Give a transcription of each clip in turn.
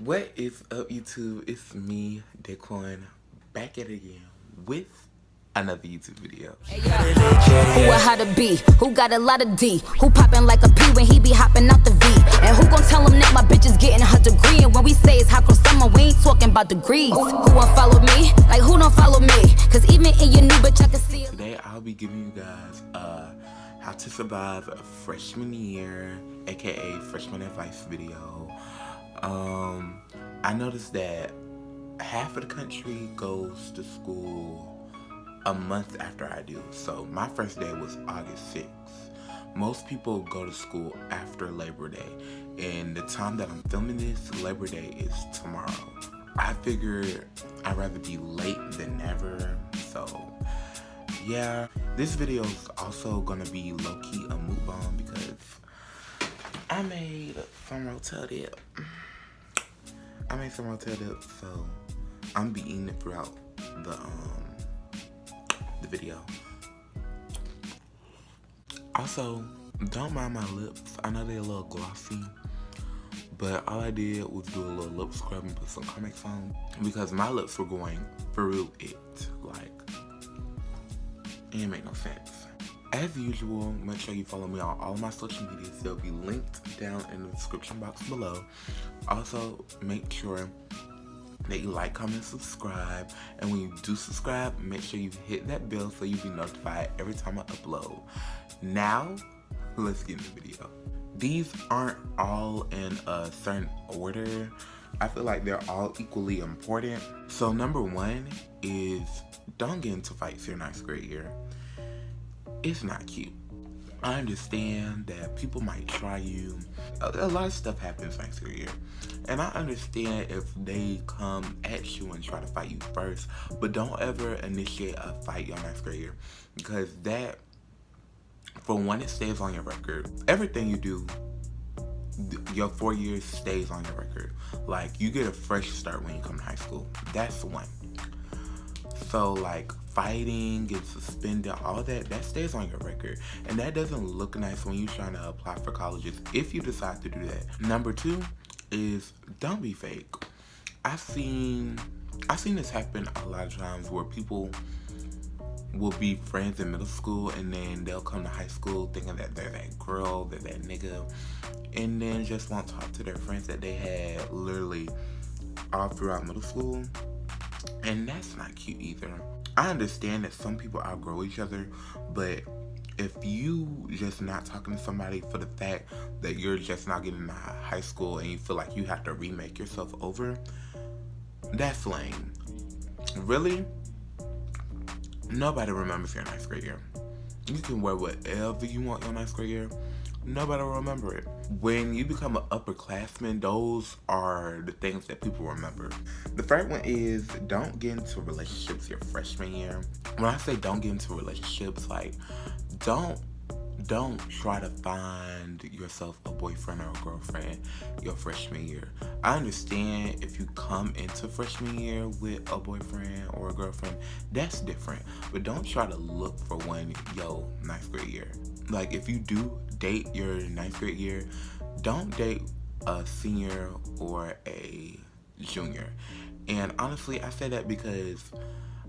What is up, YouTube? It's me, DaQuon, back at it again with another YouTube video. Who a how to be? Who got a lot of D? Who poppin' like a P when he be hopping out the V? And who gon' tell him that my bitch is getting her degree? And when we say it's hot girl summer, we ain't talking about degrees. Who won't follow me? Like who don't follow me? Cause even in your new bitch I can see it. Today I'll be giving you guys how to survive a freshman year, aka freshman advice video. I noticed that half of the country goes to school a month after I do. So my first day was August 6th. Most people go to school after Labor Day, and the time that I'm filming this, Labor Day is tomorrow. I figured I'd rather be late than never, so yeah. This video is also gonna be low-key a mukbang because I made some rotel dip. So I'm be eating it throughout the video. Also, don't mind my lips. I know they're a little glossy, but all I did was do a little lip scrub and put some Comex on because my lips were going through it. Like, it didn't make no sense. As usual, make sure you follow me on all of my social medias. They'll be linked down in the description box below. Also, make sure that you like, comment, subscribe. And when you do subscribe, make sure you hit that bell so you'll be notified every time I upload. Now, let's get into the video. These aren't all in a certain order. I feel like they're all equally important. So number one is don't get into fights your ninth grade year. It's not cute. I understand that people might try you. A lot of stuff happens ninth grade year. And I understand if they come at you and try to fight you first, but don't ever initiate a fight your ninth grade year. Because that, for one, it stays on your record. Everything you do, your 4 years stays on your record. Like, you get a fresh start when you come to high school. That's one. So, like, fighting, getting suspended, all that stays on your record. And that doesn't look nice when you're trying to apply for colleges, if you decide to do that. Number two is don't be fake. I've seen this happen a lot of times where people will be friends in middle school and then they'll come to high school thinking that they're that girl, they're that nigga, and then just won't talk to their friends that they had literally all throughout middle school. And that's not cute either. I understand that some people outgrow each other, but if you just not talking to somebody for the fact that you're just not getting to high school and you feel like you have to remake yourself over, that's lame. Really? Nobody remembers your ninth grade year. You can wear whatever you want your ninth grade year. Nobody will remember it. When you become an upperclassman, those are the things that people remember. The first one is don't get into relationships your freshman year. When I say don't get into relationships, like don't try to find yourself a boyfriend or a girlfriend your freshman year. I understand if you come into freshman year with a boyfriend or a girlfriend, that's different. But don't try to look for one your ninth grade year. Like, if you do date your ninth grade year, don't date a senior or a junior. And honestly, I say that because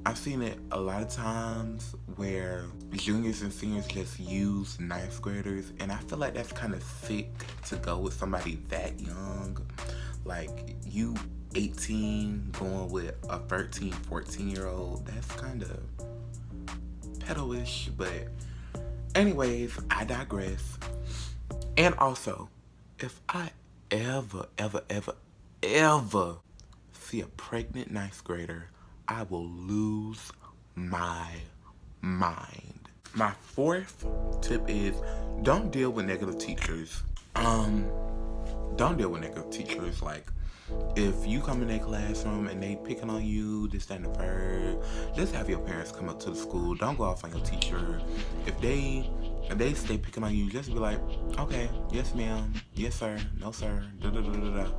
I've seen it a lot of times where juniors and seniors just use ninth graders, and I feel like that's kind of sick to go with somebody that young. Like, you 18 going with a 13, 14-year-old, that's kind of pedo-ish, but anyways, I digress. And also, if I ever see a pregnant ninth grader, I will lose my mind. My fourth tip is don't deal with negative teachers. Don't deal with negative teachers. Like, if you come in their classroom and they picking on you, this, that, and the third, just have your parents come up to the school. Don't go off on your teacher. If they stay picking on you, just be like, okay, yes ma'am, yes sir, no sir, da da da da da.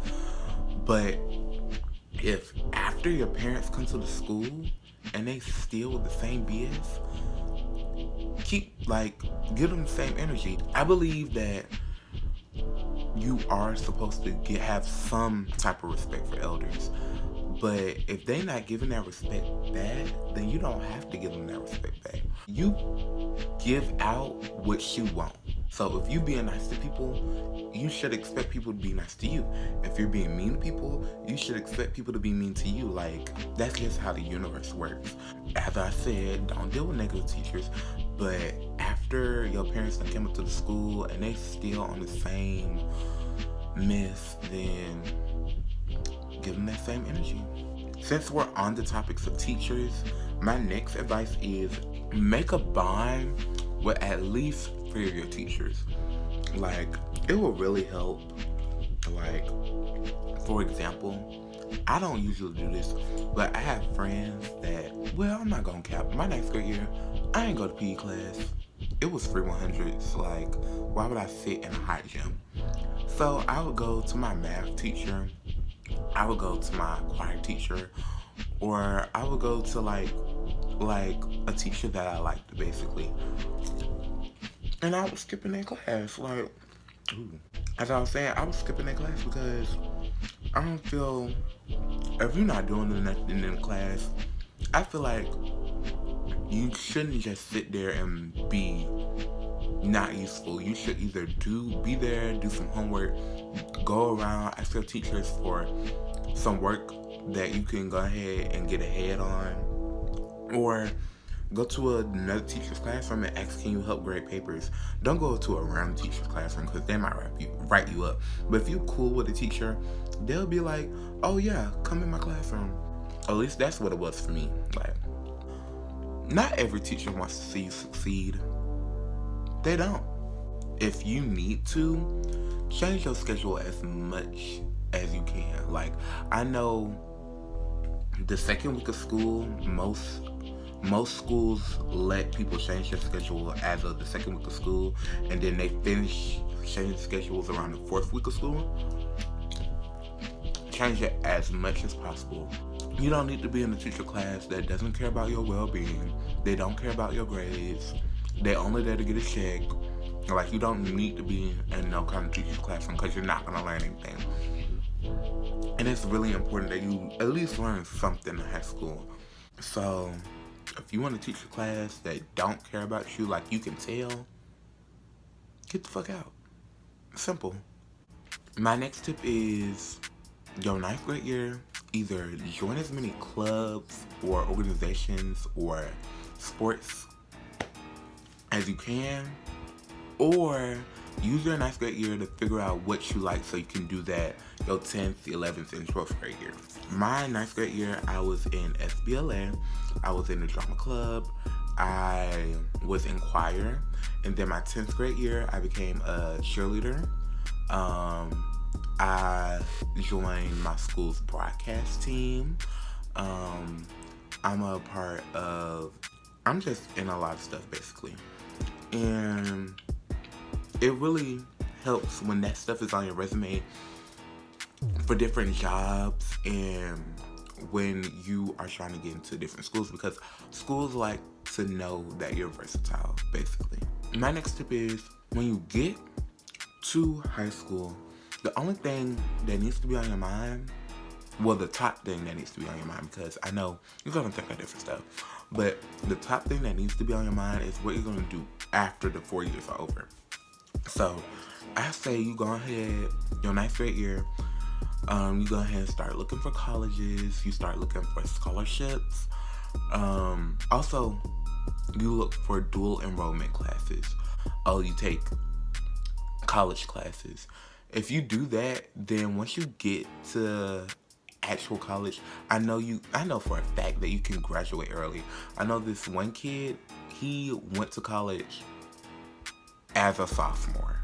But if after your parents come to the school and they still with the same BS, give them the same energy. I believe that you are supposed to have some type of respect for elders. But if they not giving that respect back, then you don't have to give them that respect back. You give out what you want. So if you being nice to people, you should expect people to be nice to you. If you're being mean to people, you should expect people to be mean to you. Like, that's just how the universe works. As I said, don't deal with negative teachers. But after your parents done came up to the school and they still on the same mess, then give them that same energy. Since we're on the topics of teachers, my next advice is make a bond with at least 3 of your teachers. Like, it will really help. Like, for example, I don't usually do this, but I have friends that, well, I'm not gonna cap. My 9th grade year, I ain't go to PE class. It was free 100s. Like, why would I sit in a hot gym? So I would go to my math teacher, I would go to my choir teacher, or I would go to like a teacher that I liked, basically. And I was skipping that class. Like, as I was saying, I was skipping that class because I don't feel, if you're not doing nothing in the class, I feel like you shouldn't just sit there and be not useful. You should either be there, do some homework, go around, ask your teachers for some work that you can go ahead and get ahead on, or go to another teacher's classroom and ask, can you help grade papers? Don't go to a random teacher's classroom because they might write you up. But if you're cool with a teacher, they'll be like, oh yeah, come in my classroom. At least that's what it was for me. Like, not every teacher wants to see you succeed. They don't. If you need to, change your schedule as much as you can. Like, I know the second week of school, most schools let people change their schedule as of the second week of school, and then they finish changing schedules around the 4th week of school. Change it as much as possible. You don't need to be in a teacher class that doesn't care about your well-being. They don't care about your grades. They're only there to get a check. Like, you don't need to be in no kind of teacher classroom because you're not going to learn anything. And it's really important that you at least learn something in high school. So, if you want to teach a class that don't care about you, like you can tell, get the fuck out. Simple. My next tip is, your 9th grade year, either join as many clubs or organizations or sports as you can, or use your 9th grade year to figure out what you like so you can do that your 10th, 11th, and 12th grade year. My 9th grade year, I was in SBLA, I was in the drama club, I was in choir, and then my 10th grade year, I became a cheerleader. I joined my school's broadcast team. I'm just in a lot of stuff, basically. And it really helps when that stuff is on your resume for different jobs and when you are trying to get into different schools, because schools like to know that you're versatile, basically. My next tip is, when you get to high school, the only thing that needs to be on your mind, well, the top thing that needs to be on your mind, because I know you're going to think of different stuff, but the top thing that needs to be on your mind is what you're going to do after the 4 years are over. So, I say you go ahead, your 9th grade year, you go ahead and start looking for colleges, you start looking for scholarships. Also, you look for dual enrollment classes. Oh, you take college classes. If you do that, then once you get to actual college, I know for a fact that you can graduate early. I know this one kid, he went to college as a sophomore.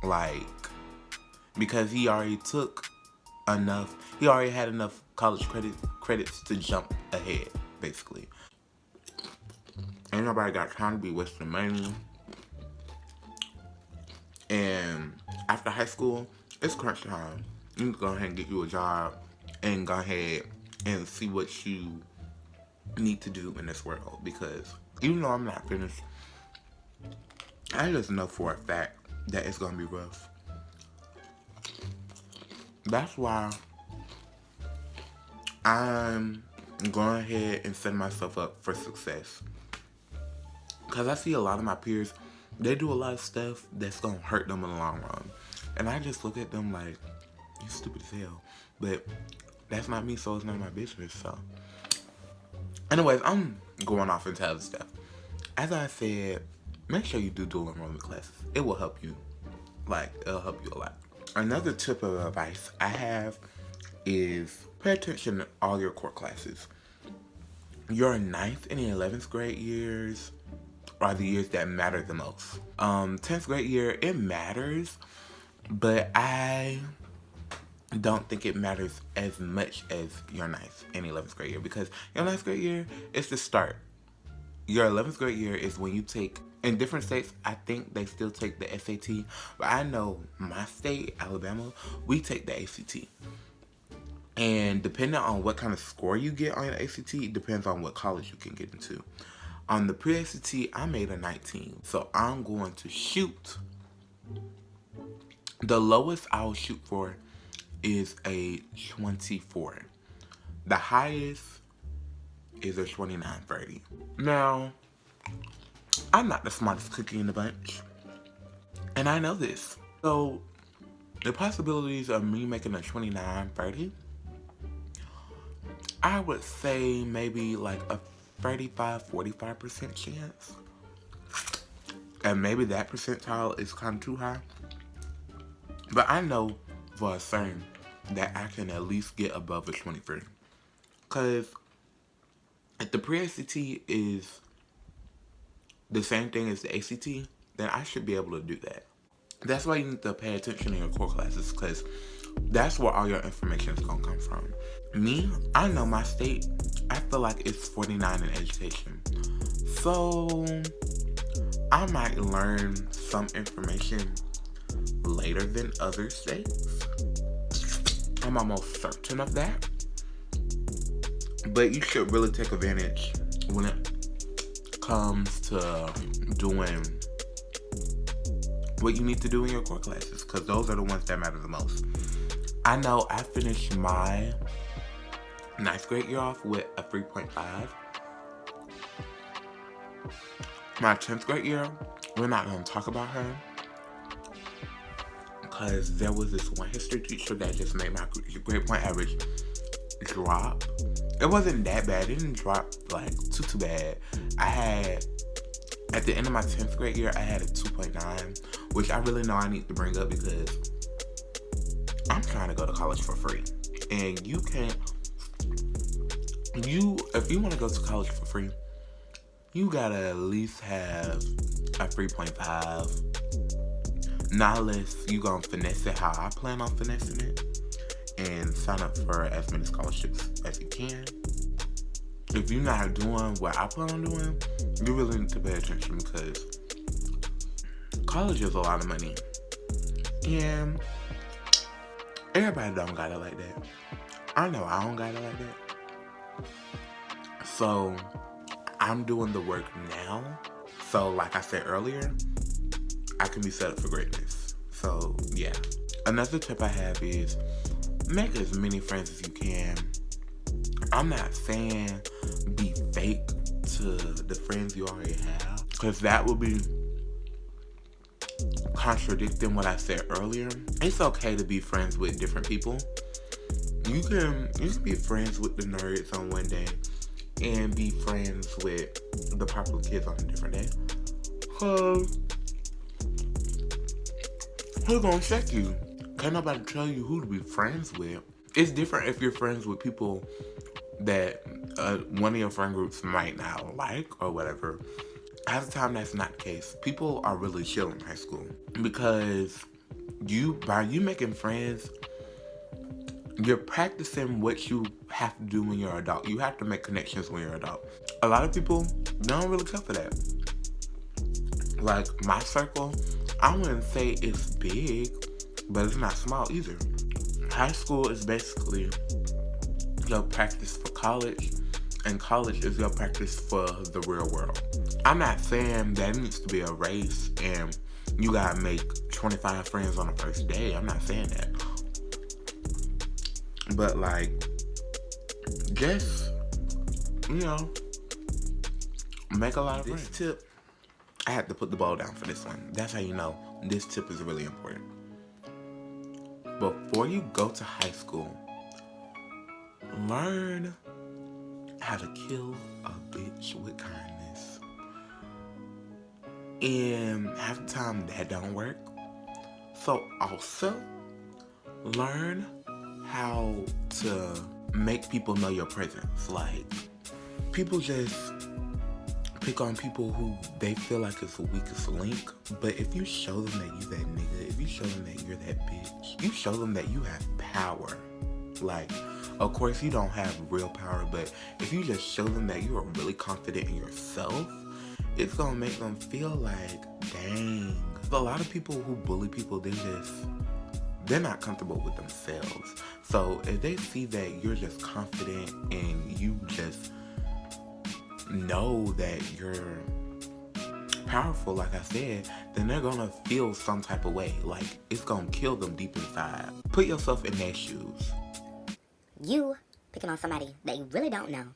Like, because he already had enough college credits to jump ahead, basically. Ain't nobody got time to be wasting money. And after high school, it's crunch time. You can go ahead and get you a job and go ahead and see what you need to do in this world. Because even though I'm not finished, I just know for a fact that it's going to be rough. That's why I'm going ahead and setting myself up for success. Because I see a lot of my peers, they do a lot of stuff that's going to hurt them in the long run. And I just look at them like, you're stupid as hell. But that's not me, so it's none of my business. So, anyways, I'm going off into other stuff. As I said, make sure you do dual enrollment classes. It will help you. It'll help you a lot. Another tip of advice I have is pay attention to all your core classes. Your 9th and 11th grade years are the years that matter the most. 10th grade year, it matters, but I don't think it matters as much as your 9th and 11th grade year, because your 9th grade year is the start. Your 11th grade year is when you take, in different states, I think they still take the SAT, but I know my state, Alabama, we take the ACT. And depending on what kind of score you get on your ACT, it depends on what college you can get into. On the pre-ACT, I made a 19, so I'm going to shoot. The lowest I'll shoot for is a 24. The highest is a 29/30. Now, I'm not the smartest cookie in the bunch, and I know this. So, the possibilities of me making a 29/30, I would say maybe like a 35-45% chance. And maybe that percentile is kind of too high. But I know for a certain that I can at least get above a 23. Because if the pre-ACT is the same thing as the ACT, then I should be able to do that. That's why you need to pay attention in your core classes, because that's where all your information is going to come from. Me, I know my state, I feel like it's 49 in education. So, I might learn some information later than other states. I'm almost certain of that. But you should really take advantage when it comes to doing what you need to do in your core classes, because those are the ones that matter the most. I know I finished my 9th grade year off with a 3.5. My 10th grade year, we're not going to talk about her, because there was this one history teacher that just made my grade point average drop. It wasn't that bad. It didn't drop like too bad. At the end of my 10th grade year, I had a 2.9, which I really know I need to bring up because I'm trying to go to college for free. And you can't, if you want to go to college for free, you gotta at least have a 3.5. Not unless you gonna finesse it how I plan on finessing it and sign up for as many scholarships as you can. If you're not doing what I plan on doing, you really need to pay attention, because college is a lot of money. And everybody don't got it like that. I know I don't got it like that. So, I'm doing the work now. So, like I said earlier, I can be set up for greatness. So, yeah. Another tip I have is make as many friends as you can. I'm not saying be fake to the friends you already have, because that will be contradicting what I said earlier. It's okay to be friends with different people. You can be friends with the nerds on one day and be friends with the popular kids on a different day. Cause who's gonna check you? Can't nobody tell you who to be friends with. It's different if you're friends with people that one of your friend groups might not like or whatever. Half the time that's not the case. People are really chill in high school because by you making friends, you're practicing what you have to do when you're an adult. You have to make connections when you're an adult. A lot of people don't really care for that. Like my circle, I wouldn't say it's big, but it's not small either. High school is basically your practice for college, and college is your practice for the real world. I'm not saying that it needs to be a race and you gotta make 25 friends on the first day. I'm not saying that. But like, just, you know, make a lot of friends. This tip, I had to put the ball down for this one. That's how you know this tip is really important. Before you go to high school, learn how to kill a bitch with kindness. And half the time that don't work. So also learn how to make people know your presence. Like, people just pick on people who they feel like is the weakest link. But if you show them that you that nigga, if you show them that you're that bitch, you show them that you have power. Like, of course you don't have real power, but if you just show them that you are really confident in yourself, it's gonna make them feel like, dang. A lot of people who bully people, they're not comfortable with themselves. So if they see that you're just confident and you just know that you're powerful, like I said, then they're gonna feel some type of way. Like, it's gonna kill them deep inside. Put yourself in their shoes. You picking on somebody that you really don't know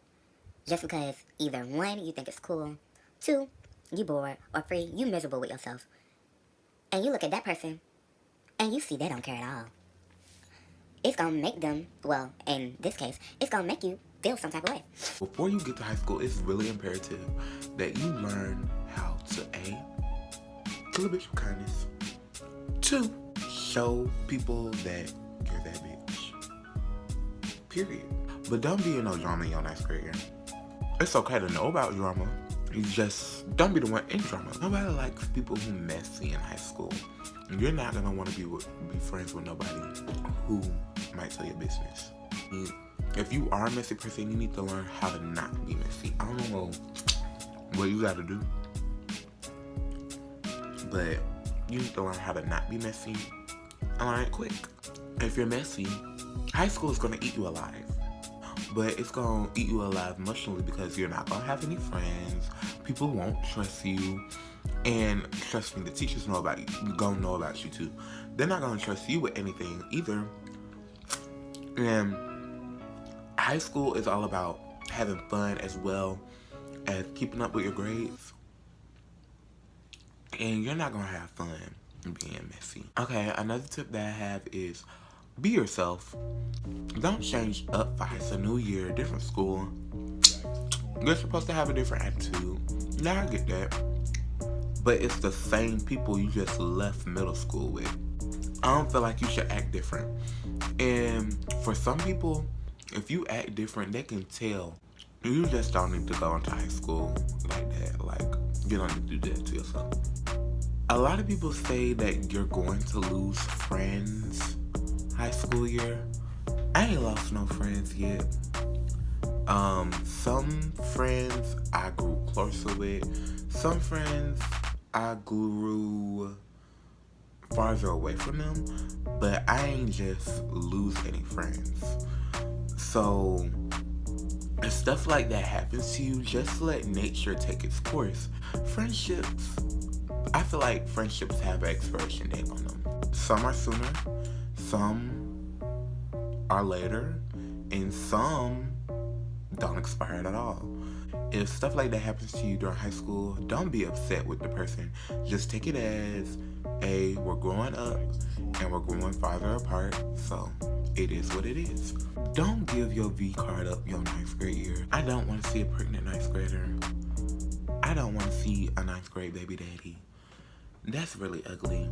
just because either one, you think it's cool, two, you bored, or three, you miserable with yourself. And you look at that person and you see they don't care at all. It's gonna make them, well, in this case, it's gonna make you feel some type of way. Before you get to high school, it's really imperative that you learn how to A, kill a bitch with kindness. 2, show people that you're that bitch. Period. But don't be in no drama in your ninth grade year. It's okay to know about drama. You just don't be the one in drama. Nobody likes people who messy in high school. You're not gonna want to be friends with nobody who might tell your business. If you are a messy person, you need to learn how to not be messy. I don't know what you gotta do, but you need to learn how to not be messy and learn it quick. If you're messy, high school is gonna eat you alive. But it's gonna eat you alive emotionally because you're not gonna have any friends. People won't trust you. And trust me, the teachers know about you. Gonna know about you too. They're not gonna trust you with anything either. And high school is all about having fun as well as keeping up with your grades. And you're not gonna have fun being messy. Okay, another tip that I have is be yourself. Don't change up for high school. New year, different school. You're supposed to have a different attitude. Yeah, I get that. But it's the same people you just left middle school with. I don't feel like you should act different. And for some people, if you act different, they can tell. You just don't need to go into high school like that. Like, you don't need to do that to yourself. A lot of people say that you're going to lose friends high school year. I ain't lost no friends yet. Some friends I grew closer with. Some friends I grew farther away from them. But I ain't just lose any friends. So if stuff like that happens to you, just let nature take its course. Friendships, I feel like friendships have an expiration date on them. Some are sooner, some are later, and some don't expire at all. If stuff like that happens to you during high school, don't be upset with the person. Just take it as, we're growing up and we're growing farther apart, so it is what it is. Don't give your V card up your ninth grade year. I don't want to see a pregnant ninth grader. I don't want to see a ninth grade baby daddy. That's really ugly.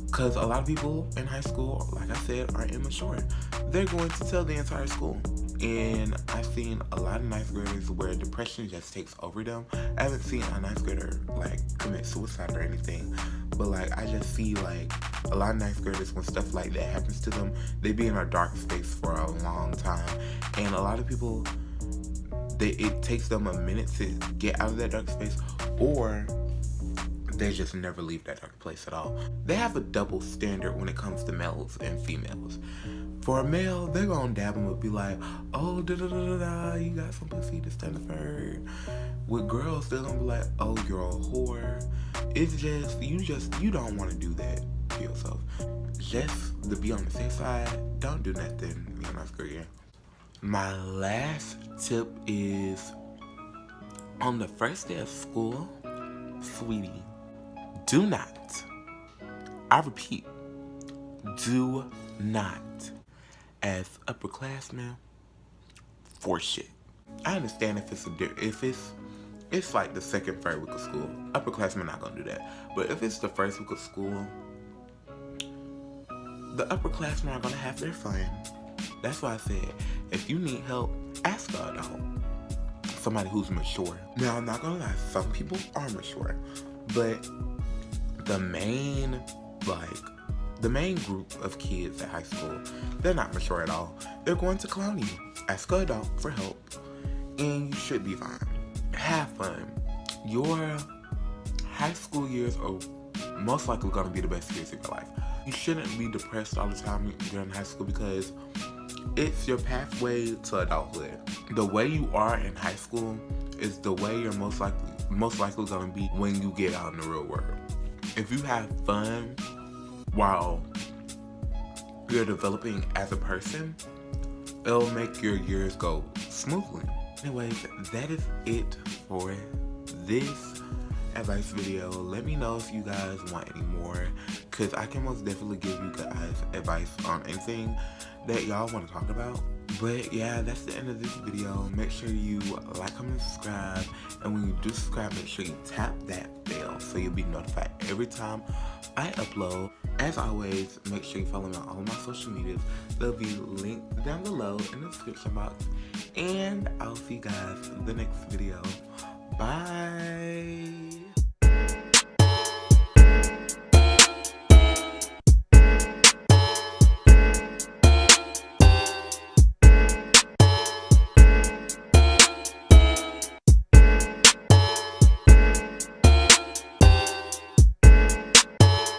Because a lot of people in high school, like I said, are immature. They're going to tell the entire school. And I've seen a lot of ninth graders where depression just takes over them. I haven't seen a ninth grader like commit suicide or anything. But like, I just see like a lot of ninth graders, when stuff like that happens to them, they be in a dark space for a long time. And a lot of people, it takes them a minute to get out of that dark space, or they just never leave that dark place at all. They have a double standard when it comes to males and females. For a male, they're gonna dab him and be like, oh, da-da-da-da-da, you got some pussy, this, that, and the third. With girls, they're gonna be like, oh, you're a whore. It's just, you don't want to do that. to yourself. Just to be on the safe side, don't do nothing in 9th grade. My last tip is, on the first day of school, sweetie, do not, I repeat, do not, as upperclassmen, force shit. I understand if it's like the second, third week of school, upperclassmen not gonna do that. But if it's the first week of school, the upperclassmen are gonna have their fun. That's why I said, if you need help, ask an adult. Somebody who's mature. Now, I'm not gonna lie, some people are mature, but the main group of kids at high school, they're not mature at all. They're going to clown you. Ask an adult for help, and you should be fine. Have fun. Your high school years are most likely gonna be the best years of your life. You shouldn't be depressed all the time during high school because it's your pathway to adulthood. The way you are in high school is the way you're most likely gonna be when you get out in the real world. If you have fun while you're developing as a person, it'll make your years go smoothly. Anyways, that is it for this advice video. Let me know if you guys want any more, because I can most definitely give you guys advice on anything that y'all want to talk about. But yeah, that's the end of this video. Make sure you like, comment, subscribe, and when you do subscribe, make sure you tap that bell so you'll be notified every time I upload. As always, make sure you follow me on all of my social medias. They'll be linked down below in the description box. And I'll see you guys in the next video. Bye!